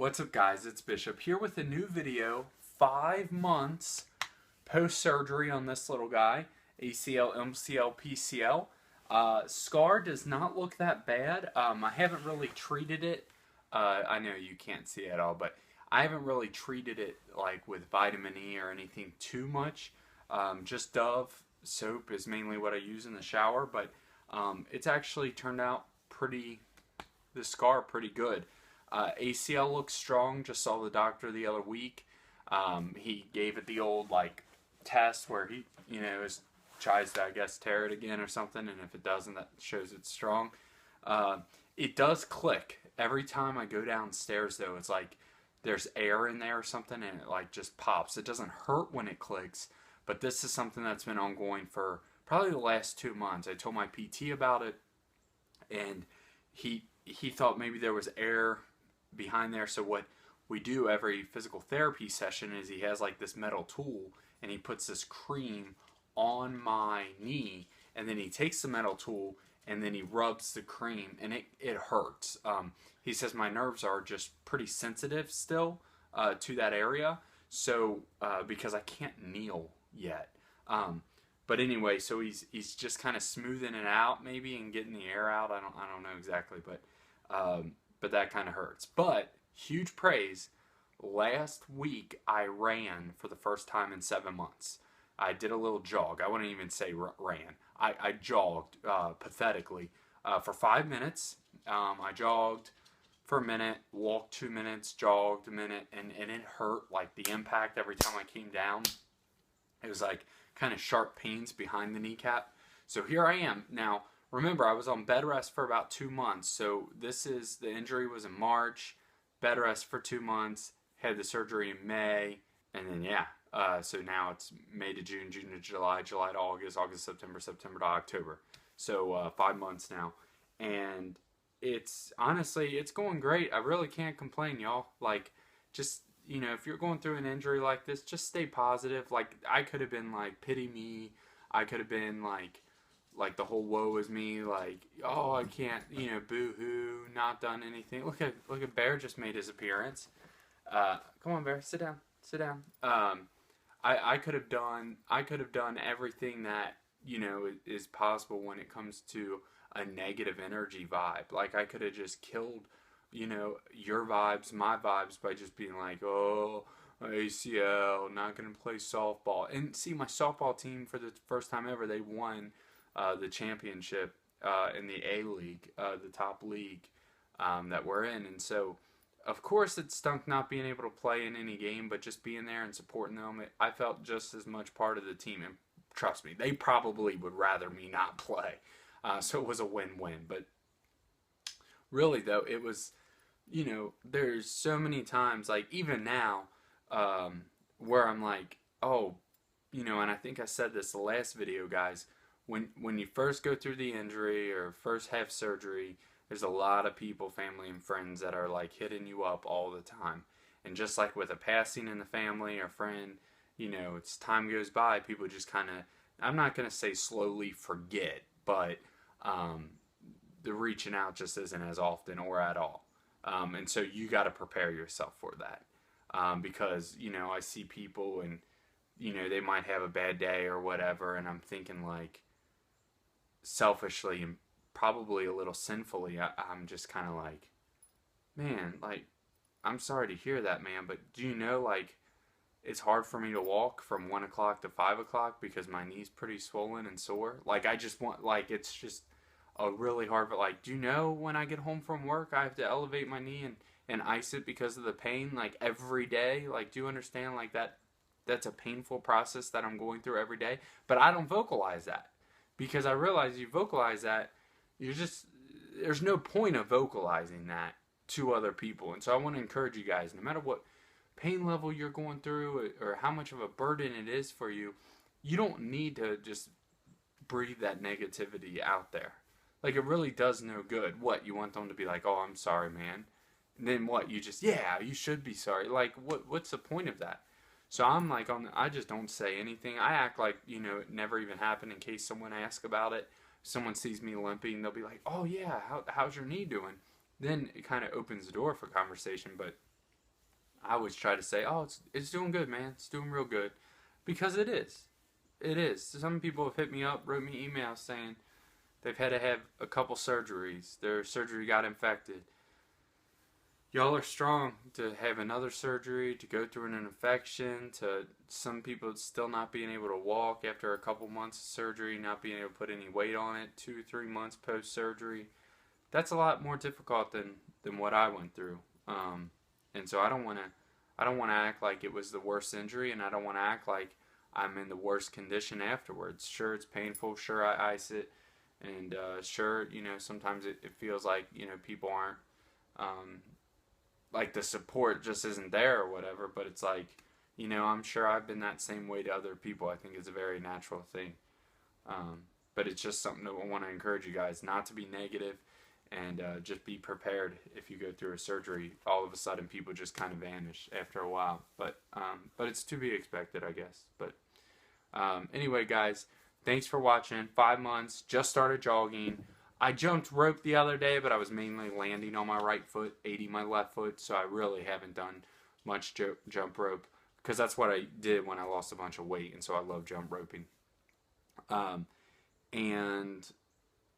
What's up, guys? It's Bishop here with a new video. 5 months post-surgery on this little guy. ACL, MCL, PCL. Scar does not look that bad. I haven't really treated it. I know you can't see it at all, but I haven't really treated it like with vitamin E or anything too much. Just Dove soap is mainly what I use in the shower, but it's actually turned out the scar pretty good. ACL looks strong. Just saw the doctor the other week. He gave it the old test where he tries to, I guess, tear it again or something, and if it doesn't, that shows it's strong. It does click every time I go downstairs, though. It's like there's air in there or something, and it just pops. It doesn't hurt when it clicks, but this is something that's been ongoing for probably the last 2 months. I told my PT about it, and he thought maybe there was air behind there. So what we do every physical therapy session is he has this metal tool, and he puts this cream on my knee, and then he takes the metal tool and then he rubs the cream, and it hurts. He says my nerves are just pretty sensitive still to that area, so because I can't kneel yet. But anyway, so he's just kind of smoothing it out maybe and getting the air out. I don't know exactly, but that kind of hurts. But huge praise. Last week I ran for the first time in 7 months. I did a little jog. I wouldn't even say ran. I jogged pathetically for 5 minutes. I jogged for a minute, walked 2 minutes, jogged a minute, and it hurt. The impact every time I came down, it was kind of sharp pains behind the kneecap. So here I am now. Remember, I was on bed rest for about 2 months. So the injury was in March, bed rest for 2 months, had the surgery in May, and then so now it's May to June, June to July, July to August, August, September, September to October. So 5 months now, and it's going great. I really can't complain, y'all. If you're going through an injury like this, just stay positive. I could have been pity me. I could have been the whole woe is me, oh, I can't, boo-hoo, not done anything. Look at Bear just made his appearance. Come on, Bear, sit down. I could have done everything that, is possible when it comes to a negative energy vibe. I could have just killed, your vibes, my vibes, by just being oh, ACL, not going to play softball. And see, my softball team, for the first time ever, they won the championship in the A League, the top league that we're in. And so, of course, it stunk not being able to play in any game, but just being there and supporting them, I felt just as much part of the team. And trust me, they probably would rather me not play. So it was a win-win. But really, though, it was, there's so many times, even now, where I'm oh, and I think I said this the last video, guys, when you first go through the injury or first have surgery, there's a lot of people, family and friends, that are hitting you up all the time. And just like with a passing in the family or friend, as time goes by, people just kind of, I'm not going to say slowly forget, but the reaching out just isn't as often or at all. And so you got to prepare yourself for that. Because, I see people and, they might have a bad day or whatever, and I'm thinking selfishly and probably a little sinfully, I'm just kind of man, I'm sorry to hear that, man, but do you know, it's hard for me to walk from 1 o'clock to 5 o'clock because my knee's pretty swollen and sore. I just want, it's just a really hard, but do you know when I get home from work, I have to elevate my knee and ice it because of the pain, every day? Do you understand, that's a painful process that I'm going through every day, but I don't vocalize that because I realize you vocalize that, there's no point of vocalizing that to other people. And so I want to encourage you guys, no matter what pain level you're going through or how much of a burden it is for you, you don't need to just breathe that negativity out there. It really does no good. What, you want them to be oh, I'm sorry, man. And then what, you should be sorry. What's the point of that? So I'm I just don't say anything. I act it never even happened in case someone asks about it. Someone sees me limping, they'll be oh yeah, how's your knee doing? Then it kind of opens the door for conversation. But I always try to say, oh, it's doing good, man. It's doing real good. Because it is. It is. Some people have hit me up, wrote me emails saying they've had to have a couple surgeries. Their surgery got infected. Y'all are strong to have another surgery, to go through an infection, to some people still not being able to walk after a couple months of surgery, not being able to put any weight on it, 2-3 months post surgery. That's a lot more difficult than what I went through. And so I don't want to act like it was the worst injury, and I don't want to act like I'm in the worst condition afterwards. Sure, it's painful. Sure, I ice it, and sure, sometimes it feels like people aren't. Like the support just isn't there or whatever, but it's like, I'm sure I've been that same way to other people. I think it's a very natural thing. But it's just something that I want to encourage you guys not to be negative, and just be prepared. If you go through a surgery, all of a sudden people just kind of vanish after a while. But it's to be expected, I guess. But anyway, guys, thanks for watching. 5 months, just started jogging. I jumped rope the other day, but I was mainly landing on my right foot, aiding my left foot, so I really haven't done much jump rope, because that's what I did when I lost a bunch of weight, and so I love jump roping. And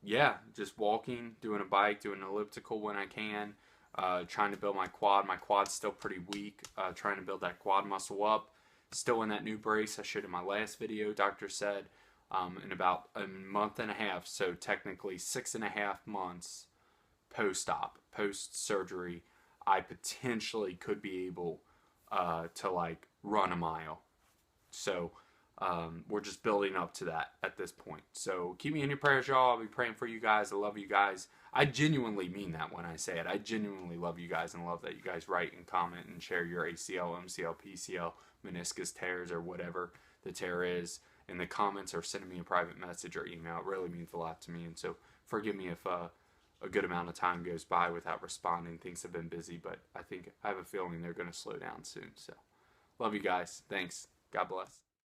yeah, just walking, doing a bike, doing an elliptical when I can, trying to build my quad. My quad's still pretty weak, trying to build that quad muscle up. Still in that new brace I showed in my last video, doctor said. In about a month and a half, so technically 6.5 months post-op, post-surgery, I potentially could be able to like run a mile. So we're just building up to that at this point. So keep me in your prayers, y'all. I'll be praying for you guys. I love you guys. I genuinely mean that when I say it. I genuinely love you guys and love that you guys write and comment and share your ACL, MCL, PCL, meniscus tears, or whatever the tear is in the comments, or sending me a private message or email. It really means a lot to me, and so forgive me if a good amount of time goes by without responding. Things have been busy, but I have a feeling they're going to slow down soon. So love you guys. Thanks. God bless.